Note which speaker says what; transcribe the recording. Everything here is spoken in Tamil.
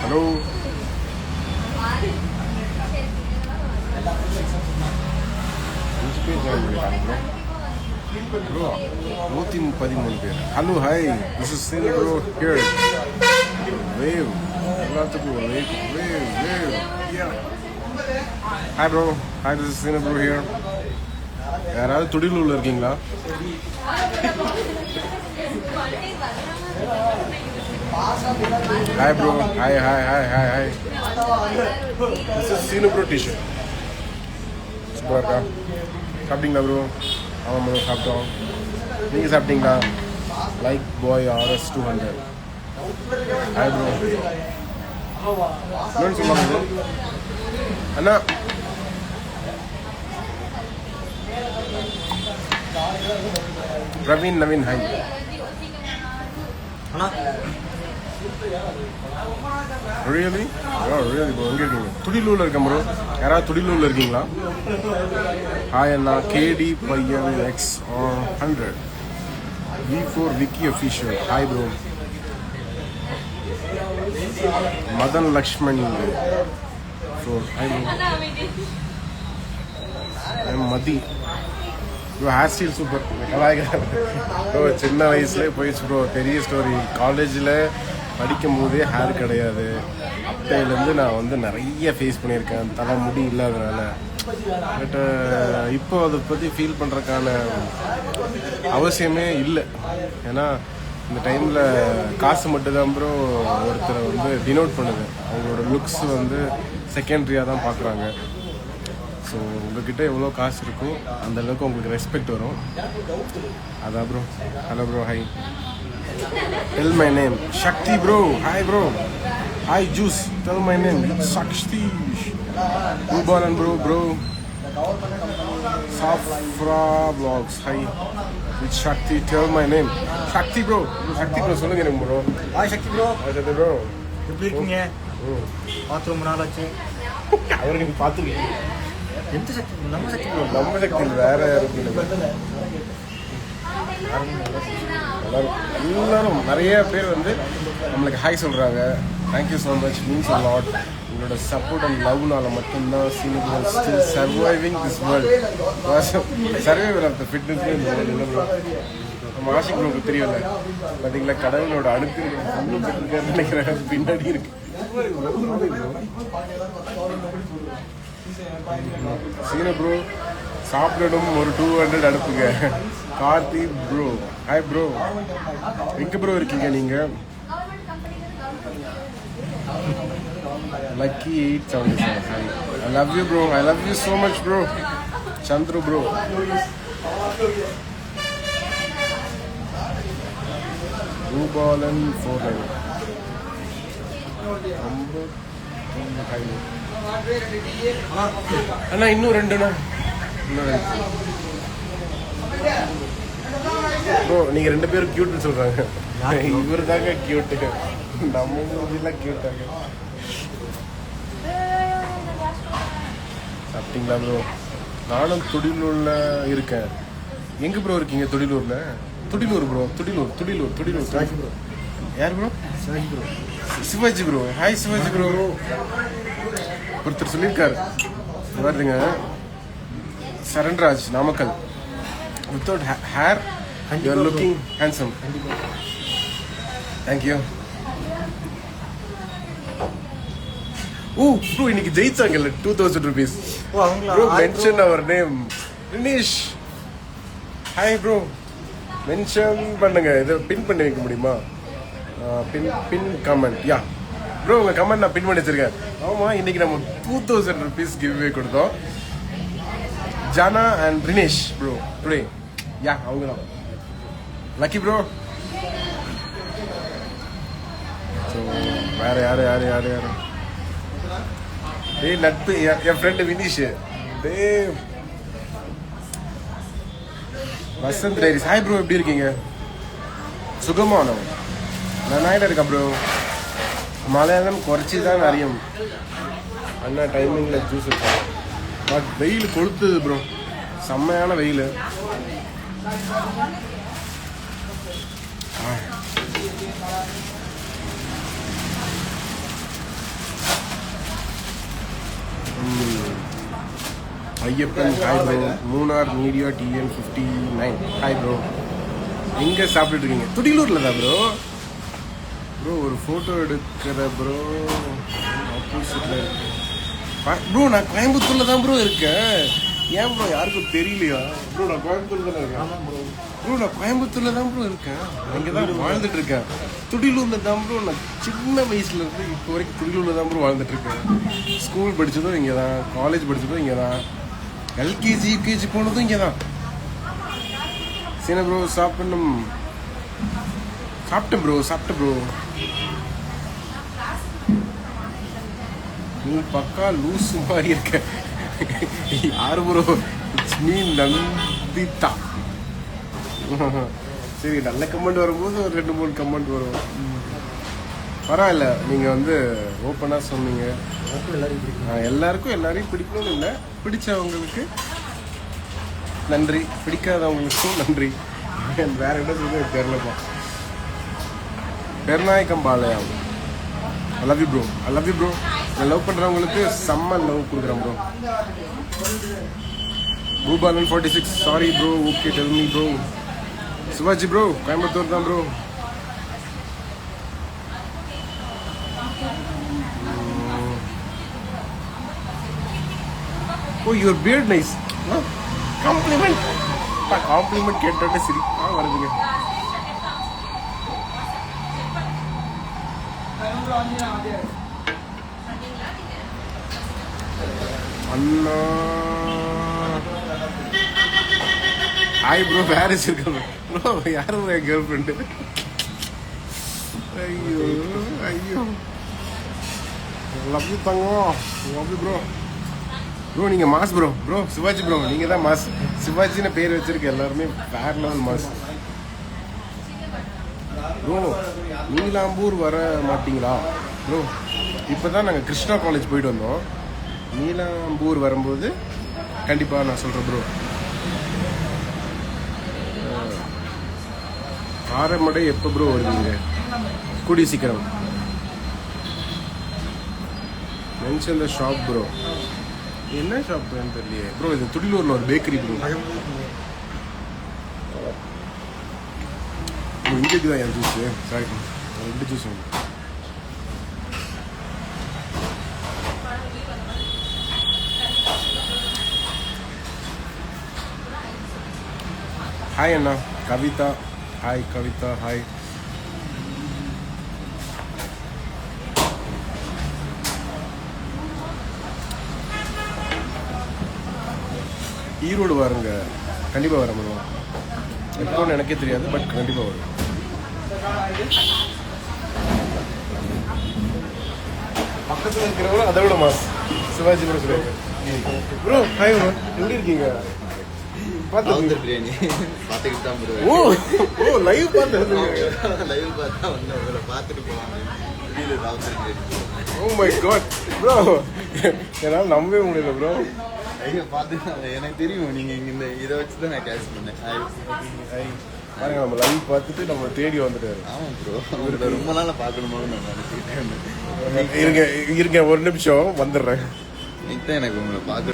Speaker 1: ஹலோ bro, 113 பேர். Hello, hi. This is Sina bro here. Wave. எல்லாத்துக்கும் wave. Yeah. Hi bro. Hi, this is Sina bro here. யாராவது துடிலூர்ல இருக்கீங்களா? Hi bro. Hi. This is Sina bro t-shirt. Super இருக்கா? சாப்பிட்டீங்களா bro? ஆமாம் ப்ரோ சாப்பிட்டோம். நீங்கள் சாப்பிட்டீங்களா? லைக் பாய் RS 200. Hi bro. என்னன்னு சொல்லுவாங்க ப்ரோ? அண்ணா பிரவீன் நவீன் ஹாய். அண்ணா ரியலி ரியலி ப்ரோ எங்கே இருக்கீங்க? துடிலூரில் இருக்கேன் ப்ரோ. யாராவது துடிலூரில் இருக்கீங்களா? ஹாய் அண்ணா. KD பையன் X100 V4 Vicky official. Hi bro. Madan Lakshman bro. Hi bro. Mathi bro. Hair style super. Bro சின்ன வயசுலேயே போயிடுச்சு ப்ரோ. பெரிய ஸ்டோரி. காலேஜில் படிக்கும் போதே ஹேர் கிடையாது. அப்பையிலேருந்து நான் வந்து நிறைய ஃபேஸ் பண்ணியிருக்கேன் தலை முடி இல்லாதனால. பட் இப்போ அதை பற்றி ஃபீல் பண்ணுறதுக்கான அவசியமே இல்லை. ஏன்னா இந்த டைமில் காசு மட்டும்தான் ப்ரோ ஒருத்தரை வந்து டினோட் பண்ணுது. அவங்களோட லுக்ஸ் வந்து செகண்ட்ரியாக தான் பார்க்குறாங்க. ஸோ உங்கள்கிட்ட எவ்வளோ காசு இருக்கோ அந்தளவுக்கு உங்களுக்கு ரெஸ்பெக்ட் வரும். அதான் bro. Hello bro. Hi. Tell my name. Shakti bro. Hi bro. Hi Juice. Tell my name. Shakti. Rubanan bro. Safra vlogs. Hi. It's Shakti. Tell my name. Shakti bro. Shakti bro சொல்லுங்க எனக்கு bro.
Speaker 2: Hi Shakti bro.
Speaker 1: Hi Shakti bro.
Speaker 2: எப்படி இருக்கீங்க? பார்த்து ரொம்ப நாள் ஆச்சு.
Speaker 1: அவரை நீங்க பார்த்துருக்கீங்க?
Speaker 2: எந்த சக்தி? நம்ம சக்தி bro.
Speaker 1: நம்ம சக்தி வேற யாரும் இல்லை. எல்லாரும் நிறைய பேர் வந்து நம்மளுக்கு ஹாய் சொல்கிறாங்க. Thank you so much. Means a lot. உங்களோட சப்போர்ட் அண்ட் லவ்னால மட்டும்தான் senior still surviving this world. Survivor of the fitness இந்த வேர்ல்டு இல்லை ப்ரோ. நம்ம ஆஷிக் உங்களுக்கு தெரியல பார்த்தீங்களா? கடவுளோட அனுப்பி நினைக்கிறேன் பின்னாடி இருக்கு. சீன ப்ரோ சாப்பிடணும் ஒரு 200 அனுப்புங்க. கார்த்தி ப்ரோ. Hi bro. எங்கே ப்ரோ இருக்கீங்க நீங்கள்? Lucky 877. Hi. I love you bro. I love you so much bro. Chandru bro. Rupalan 49. அண்ணா இன்னும் ரெண்டுண்ணா. ப்ரோ நீங்கள் 2 பேரும் க்யூட்னு சொல்கிறாங்க. இவர் தாங்க க்யூட்டு. நம்ம மூவிலாம் க்யூட்டாங்க. சாப்பிட்டீங்களா ப்ரோ? நானும் துடிலூரில் இருக்கேன். எங்கே ப்ரோ இருக்கீங்க துடிலூரில்? துடிலூர் ப்ரோ. துடிலூர். யார் bro? Sivaji bro. Sivaji bro. Hi Sivaji bro. ஒருத்தர் சொல்லியிருக்காரு வருதுங்க. Saranraj Namakkal. Without hair you are looking handsome. Thank you. Oh bro இன்னைக்கு ஜெயிச்சாங்கல்ல 2000 rupees. ப்ரோ மென்ஷன் அவர் name. Dinesh. Hi bro. Mention பண்ணுங்க. இதை பின் பண்ணி வைக்க முடியுமா? Pin comment. யா ப்ரோ உங்கள் கமெண்ட் நான் பின் பண்ணி வச்சிருக்கேன். ஆமாம் இன்னைக்கு நம்ம 2000 rupees கிவ்வே கொடுத்தோம். ஜானா அண்ட் தினேஷ் ப்ரோ டுடே. யா அவங்க தான் லக்கி ப்ரோ. ஸோ வேறு யார் டே நட்பு என் ஃப்ரெண்டு வினிஷ். டே வசந்த் டைரிஸ். ஹாய் ப்ரோ எப்படி இருக்கீங்க? சுகமானவன். நான் நாயிட இருக்கேன் ப்ரோ. மலையாளம் குறைச்சி தான் அறியும். அண்ணா டைமிங்கில் ஜூஸ் வச்சேன். பட் வெயில் கொளுத்துது ப்ரோ, செம்மையான வெயில். Ayyappan hi bro. Munnar media TN 59 hi bro. எங்கே சாப்பிட்டுட்டு இருக்கீங்க? துடிலூரில் தான் ப்ரோ. ப்ரோ ஒரு ஃபோட்டோ எடுக்கிற ப்ரோ, ஆப்போசிட்டில் இருக்கு ப்ரோ. நான் கோயம்புத்தூரில் தான் ப்ரோ இருக்கேன். ஏன் ப்ரோ யாருக்கும் தெரியலையா ப்ரோ? நான் கோயம்புத்தூரில் தான் இருக்கேன் ப்ரோ. நான் கோயம்புத்தூரில் தான் ப்ரோ இருக்கேன். இங்கே தான் வாழ்ந்துட்டு இருக்கேன். துடிலூரில் தான் ப்ரோ. நான் சின்ன வயசுல இருந்து இப்போ வரைக்கும் துடிலூரில் தான் ப்ரோ வாழ்ந்துட்டு இருக்கேன். ஸ்கூல் படித்ததும் இங்கே தான், காலேஜ் படித்ததும் இங்கே தான், எல்கேஜி யூகேஜி போனதும் இங்கே தான். சீன ப்ரோ சாப்பிடணும். சாப்பிட்டேன் ப்ரோ. நீ பக்கா லூஸ் மாதிரி இருக்க. யாரு ப்ரோ? நீ நந்திதா. சரி, நல்ல கமெண்ட் வரும்போது ஒரு 2-3 கமெண்ட் வரும். பரவாயில்ல, நீங்கள் வந்து ஓப்பனாக சொன்னீங்க. எல்லாருக்கும் எல்லாரையும் பிடிக்கணும்னு இல்லை, பிடிச்சவங்களுக்கு நன்றி, பிடிக்காதவங்களுக்கும் நன்றி. வேற என்ன சொல்லுங்க தெரியலப்பா. Perunayakkampalayam I love you bro. நான் லவ் பண்ணுறவங்களுக்கு செம்ம லவ் கொடுக்குறேன் bro. Bhupalan 46 sorry bro. Okay tell me bro. Sivaji bro Coimbatore தான் bro. Oh your beard nice. Compliment கேட்டோட சரி வருதுங்க. அண்ணா hi bro. Where is your bro? யார் ப்ரோ என் கேர்ள் ஃப்ரெண்டு? ஐயோ லவ் யூ தங்கம். Love you bro. நீங்கள் மாஸ் ப்ரோ. சிவாஜி ப்ரோ நீங்கள் தான் மாஸ். சிவாஜின்னு பேர் வச்சிருக்க எல்லாருமே வேற லெவல் மாஸ் ப்ரோ. நீலாம்பூர் வர மாட்டீங்களா ப்ரோ? இப்போ தான் நாங்கள் கிருஷ்ணா காலேஜ் போயிட்டு வந்தோம். நீலாம்பூர் வரும்போது கண்டிப்பாக நான் சொல்கிறேன் ப்ரோ. ஆரமடை எப்போ ப்ரோ வருவீங்க? கூடி சீக்கிரம். Mention the shop bro. என்ன ஷாப்னு தெரியலையே ப்ரோ. இது துடிலூரில் ஒரு பேக்கரி ப்ரோ. இங்கே தான் என் ஜூஸு. சாரி, 2 ஜூஸ் வாங்க. ஹாய் அண்ணா. கவிதா ஹாய். கவிதா ஹாய். ஈரோடு வாருங்க. கண்டிப்பாக வர முடியும். எப்போன்னு எனக்கே தெரியாது, பட் கண்டிப்பாக வரும். பக்கத்தில் இருக்கிறவங்க அதை விட மாஸ். சிவாஜி ப்ரோ சொல்லுங்க ப்ரோ. ஹாய் ப்ரோ, எப்படி இருக்கீங்க?
Speaker 3: பிரியாணி பார்த்துக்கிட்டு தான் ப்ரோ.
Speaker 1: ஓ லைவ் பார்த்தேன்.
Speaker 3: லைவ் பார்த்தா வந்து உங்களை பார்த்துட்டு போவாங்க.
Speaker 1: ஓ மை காட் ப்ரோ, என்னால் நம்பவே முடியல ப்ரோ.
Speaker 3: ஐயோ பார்த்து எனக்கு தெரியும் நீங்கள் இங்கே இந்த இதை வச்சு தான் நான் கேஷ் பண்ணேன்.
Speaker 1: பாருங்க, நம்ம லைவ் பார்த்துட்டு நம்ம தேடி வந்துட்டாரு.
Speaker 3: ஆமாம் ப்ரோ, இவரை ரொம்ப நாளாக பார்க்கணுமோன்னு நான் நினச்சிக்கிட்டே இருந்தேன்.
Speaker 1: இருங்க ஒரு நிமிஷம் வந்துடுறேன்.
Speaker 3: இன்னைக்கு தான் எனக்கு உங்களை பார்க்கணும்.